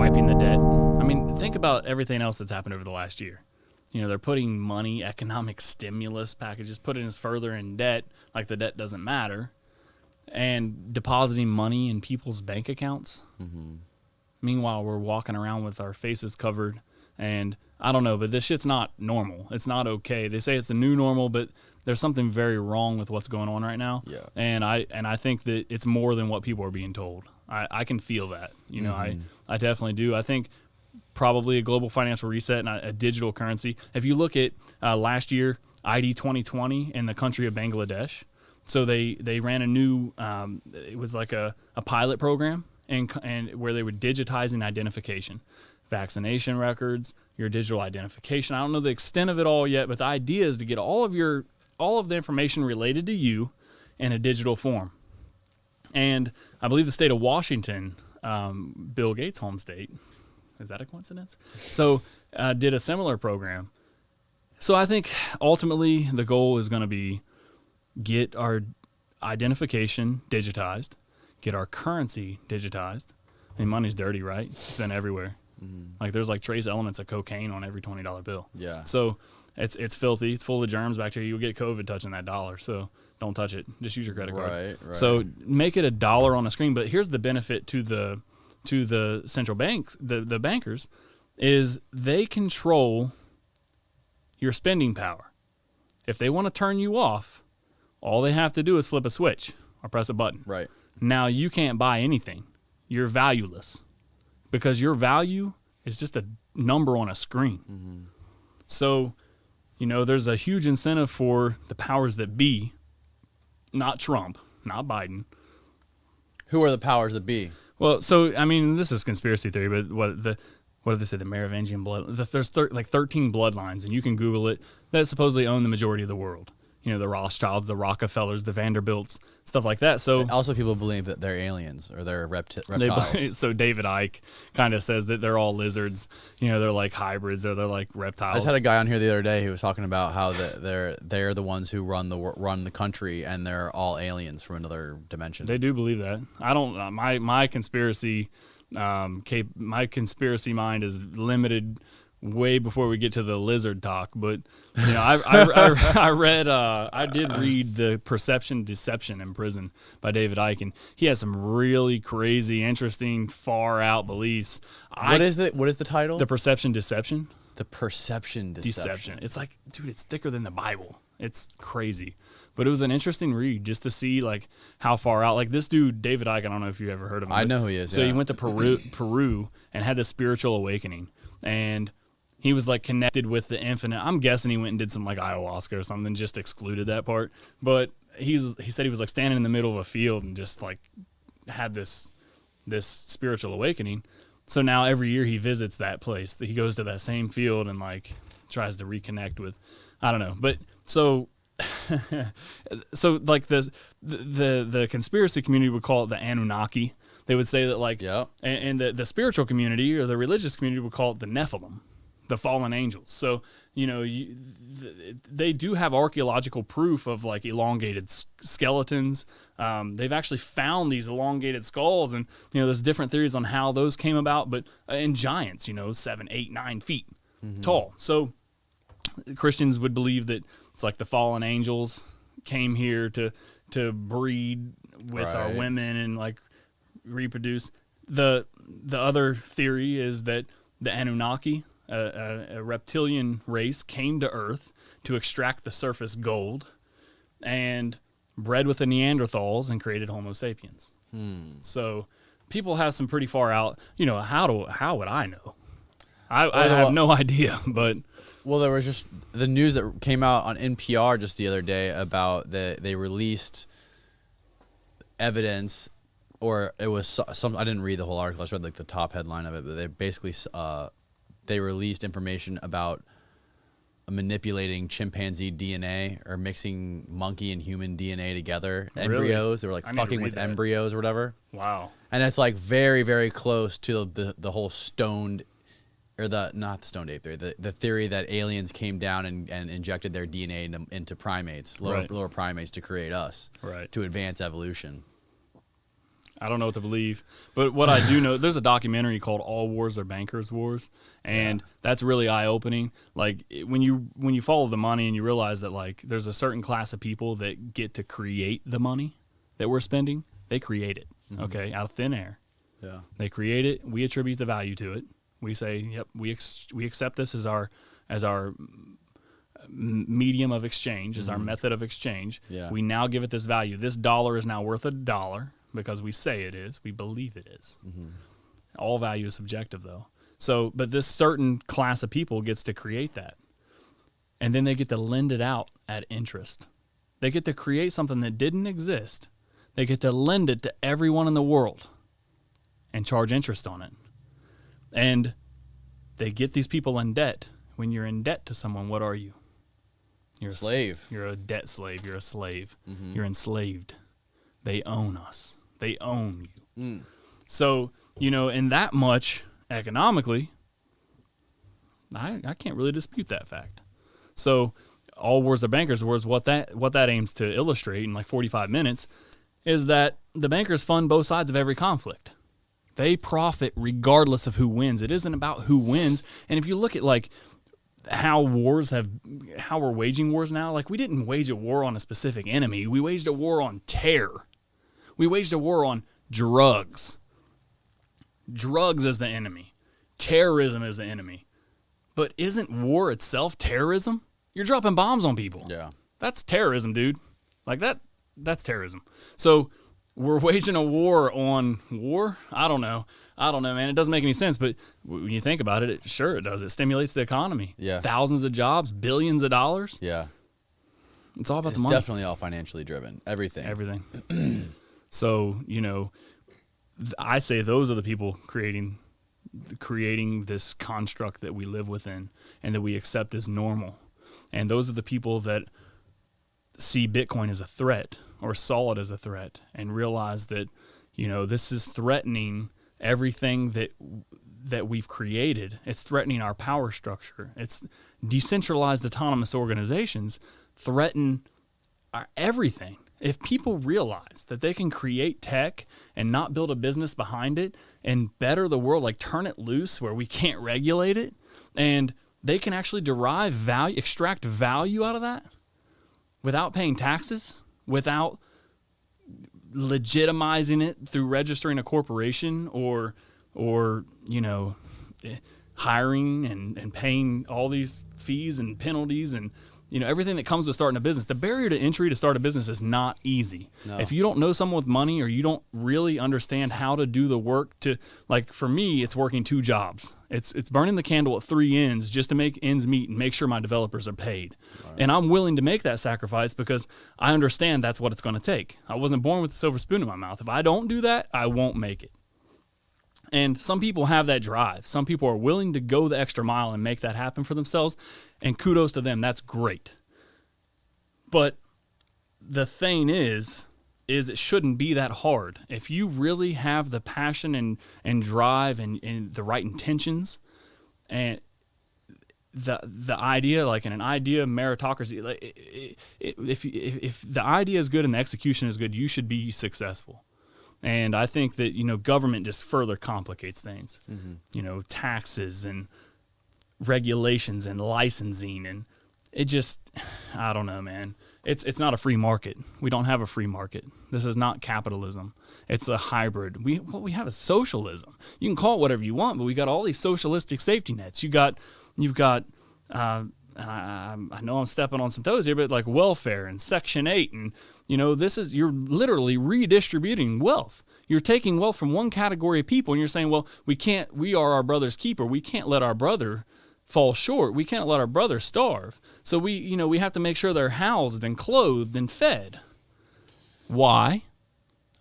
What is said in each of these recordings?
wiping the debt. I mean, think about everything else that's happened over the last year. You know, they're putting money, economic stimulus packages, putting us further in debt, like the debt doesn't matter, and depositing money in people's bank accounts. Mm-hmm. Meanwhile, we're walking around with our faces covered, and I don't know, but this shit's not normal. It's not okay. They say it's the new normal, but there's something very wrong with what's going on right now. Yeah. And I think that it's more than what people are being told. I can feel that. You know, I definitely do. I think probably a global financial reset and a digital currency. If you look at last year, ID 2020 in the country of Bangladesh, so they ran a new, it was like a pilot program and where they were digitizing identification, vaccination records, your digital identification. I don't know the extent of it all yet, but the idea is to get all of the information related to you in a digital form. And I believe the state of Washington, Bill Gates' home state, is that a coincidence? So did a similar program. So I think ultimately the goal is going to be get our identification digitized, get our currency digitized. I mean, money's dirty, right? It's been everywhere. Mm-hmm. Like there's like trace elements of cocaine on every $20 bill. Yeah. So it's filthy. It's full of germs, bacteria. You'll get COVID touching that dollar. So don't touch it. Just use your credit card. Right. So make it $1 on a screen. But here's the benefit to the central banks, the bankers, is they control your spending power. If they want to turn you off, all they have to do is flip a switch or press a button. Right. Now you can't buy anything. You're valueless because your value is just a number on a screen. Mm-hmm. So, you know, there's a huge incentive for the powers that be, not Trump, not Biden. Who are the powers that be? Well, so, I mean, this is conspiracy theory, but what did they say? The Merovingian blood. There's 13 bloodlines, and you can Google it, that supposedly own the majority of the world. You know, the Rothschilds, the Rockefellers, the Vanderbilts, stuff like that. So also people believe that they're aliens or they're reptiles. So David Icke kind of says that they're all lizards. You know, they're like hybrids or they're like reptiles. I just had a guy on here the other day who was talking about how they're the ones who run the country and they're all aliens from another dimension. They do believe that. I don't. My conspiracy, my conspiracy mind is limited way before we get to the lizard talk, but you know, I did read The Perception Deception in Prison by David Icke, and he has some really crazy, interesting, far out beliefs. What is the title? The Perception Deception. The Perception Deception. It's like, dude, it's thicker than the Bible. It's crazy. But it was an interesting read just to see like how far out. Like this dude, David Icke, I don't know if you ever heard of him. I know who he is. So he went to Peru and had this spiritual awakening, and he was like connected with the infinite. I'm guessing he went and did some like ayahuasca or something, just excluded that part. But he said he was like standing in the middle of a field and just like had this spiritual awakening. So now every year he visits that place. He goes to that same field and like tries to reconnect with, I don't know. But so like the conspiracy community would call it the Anunnaki. They would say that like, yep. And the spiritual community or the religious community would call it the Nephilim, the fallen angels. So, you know, they do have archaeological proof of like elongated skeletons. They've actually found these elongated skulls, and, you know, there's different theories on how those came about, but in giants, you know, 7, 8, 9 feet tall. So Christians would believe that it's like the fallen angels came here to breed with our women and like reproduce. The other theory is that the Anunnaki, a reptilian race, came to Earth to extract the surface gold and bred with the Neanderthals and created Homo sapiens. So people have some pretty far out, you know, how would I know? I have no idea, but... Well, there was just the news that came out on NPR just the other day about they released evidence, or it was some, I didn't read the whole article, I just read like the top headline of it, but they basically... they released information about manipulating chimpanzee DNA or mixing monkey and human DNA together. Really? Embryos. They were like fucking with embryos or whatever. Wow. And it's like very, very close to the whole stoned, or not the stoned ape theory, the theory that aliens came down and injected their DNA into primates, lower primates to create us, to advance evolution. I don't know what to believe. But what I do know, there's a documentary called All Wars Are Bankers' Wars, and that's really eye-opening. Like when you follow the money and you realize that like there's a certain class of people that get to create the money that we're spending. They create it, okay, out of thin air. Yeah. They create it. We attribute the value to it. We say, yep, we accept this as our medium of exchange, as our method of exchange. Yeah. We now give it this value. This dollar is now worth $1 because we say it is. We believe it is. All value is subjective, though. So, but this certain class of people gets to create that, and then they get to lend it out at interest. They get to create something that didn't exist. They get to lend it to everyone in the world and charge interest on it. And they get these people in debt. When you're in debt to someone, what are you? You're a slave. You're a debt slave. You're a slave. You're enslaved. They own us. They own you. So, in that much economically, I can't really dispute that fact. So, All Wars Are Bankers' Wars, what that aims to illustrate in like 45 minutes is that the bankers fund both sides of every conflict. They profit regardless of who wins. It isn't about who wins. And if you look at like how we're waging wars now, like we didn't wage a war on a specific enemy. We waged a war on terror. We waged a war on drugs. Drugs as the enemy. Terrorism as the enemy. But isn't war itself terrorism? You're dropping bombs on people. Yeah. That's terrorism, dude. Like that's terrorism. So we're waging a war on war? I don't know, man. It doesn't make any sense. But when you think about it, sure it does. It stimulates the economy. Yeah. Thousands of jobs, billions of dollars. Yeah. It's all about It's the money. definitely all financially driven. Everything. So, I say those are the people creating this construct that we live within and that we accept as normal. And those are the people that see Bitcoin as a threat or saw it as a threat and realize that, this is threatening everything that we've created. It's threatening our power structure. It's decentralized autonomous organizations threaten everything. If people realize that they can create tech and not build a business behind it and better the world, like turn it loose where we can't regulate it, and they can actually derive value, extract value out of that without paying taxes, without legitimizing it through registering a corporation or hiring and paying all these fees and penalties and everything that comes with starting a business. The barrier to entry to start a business is not easy. No. If you don't know someone with money or you don't really understand how to do the work to, like for me, it's working 2 jobs. It's burning the candle at 3 ends just to make ends meet and make sure my developers are paid. Right. And I'm willing to make that sacrifice because I understand that's what it's going to take. I wasn't born with a silver spoon in my mouth. If I don't do that, I won't make it. And some people have that drive. Some people are willing to go the extra mile and make that happen for themselves, and kudos to them. That's great. But the thing is it shouldn't be that hard. If you really have the passion and drive and the right intentions and the idea, like in an idea meritocracy, like if the idea is good and the execution is good, you should be successful. And I think that, government just further complicates things. Taxes and regulations and licensing, and it just, I don't know, man. It's not a free market. We don't have a free market. This is not capitalism. It's a hybrid. What we have is socialism. You can call it whatever you want, but we got all these socialistic safety nets. You've got and I know I'm stepping on some toes here, but like welfare and Section 8, and you're literally redistributing wealth. You're taking wealth from one category of people, and you're saying, well, we are our brother's keeper. We can't let our brother fall short. We can't let our brother starve. So we have to make sure they're housed and clothed and fed. Why?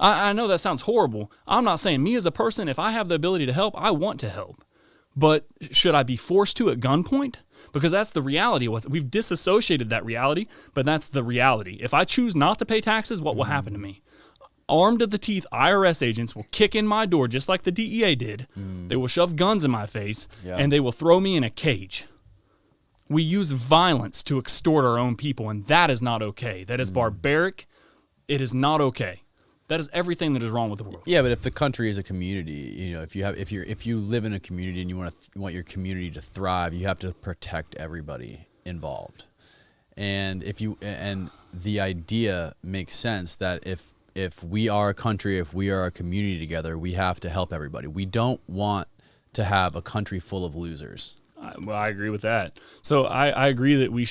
I know that sounds horrible. I'm not saying me as a person, if I have the ability to help, I want to help. But should I be forced to at gunpoint? Because that's the reality. We've disassociated that reality, but that's the reality. If I choose not to pay taxes, what will happen to me? Armed to the teeth IRS agents will kick in my door just like the DEA did. They will shove guns in my face, and they will throw me in a cage. We use violence to extort our own people, and that is not okay. That is barbaric. It is not okay. That is everything that is wrong with the world. Yeah, but if the country is a community, if you live in a community and you want your community to thrive, you have to protect everybody involved. And the idea makes sense that if we are a country, if we are a community together, we have to help everybody. We don't want to have a country full of losers. Well, I agree with that. So I agree that we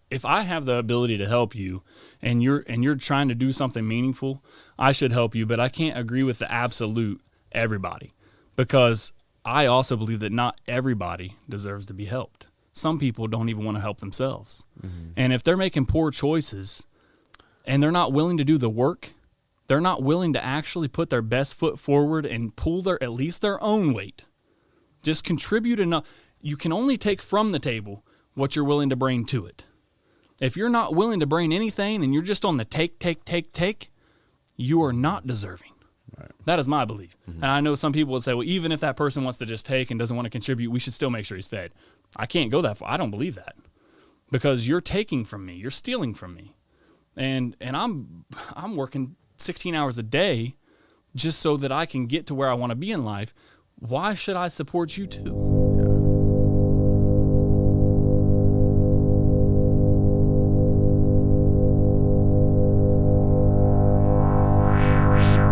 if I have the ability to help you and you're trying to do something meaningful, I should help you, but I can't agree with the absolute everybody, because I also believe that not everybody deserves to be helped. Some people don't even want to help themselves. Mm-hmm. And if they're making poor choices and they're not willing to do the work, they're not willing to actually put their best foot forward and pull at least their own weight, just contribute enough. You can only take from the table what you're willing to bring to it. If you're not willing to bring anything and you're just on the take, you are not deserving. Right. That is my belief. Mm-hmm. And I know some people would say, well, even if that person wants to just take and doesn't want to contribute, we should still make sure he's fed. I can't go that far. I don't believe that, because you're taking from me. You're stealing from me. And I'm working 16 hours a day just so that I can get to where I want to be in life. Why should I support you too?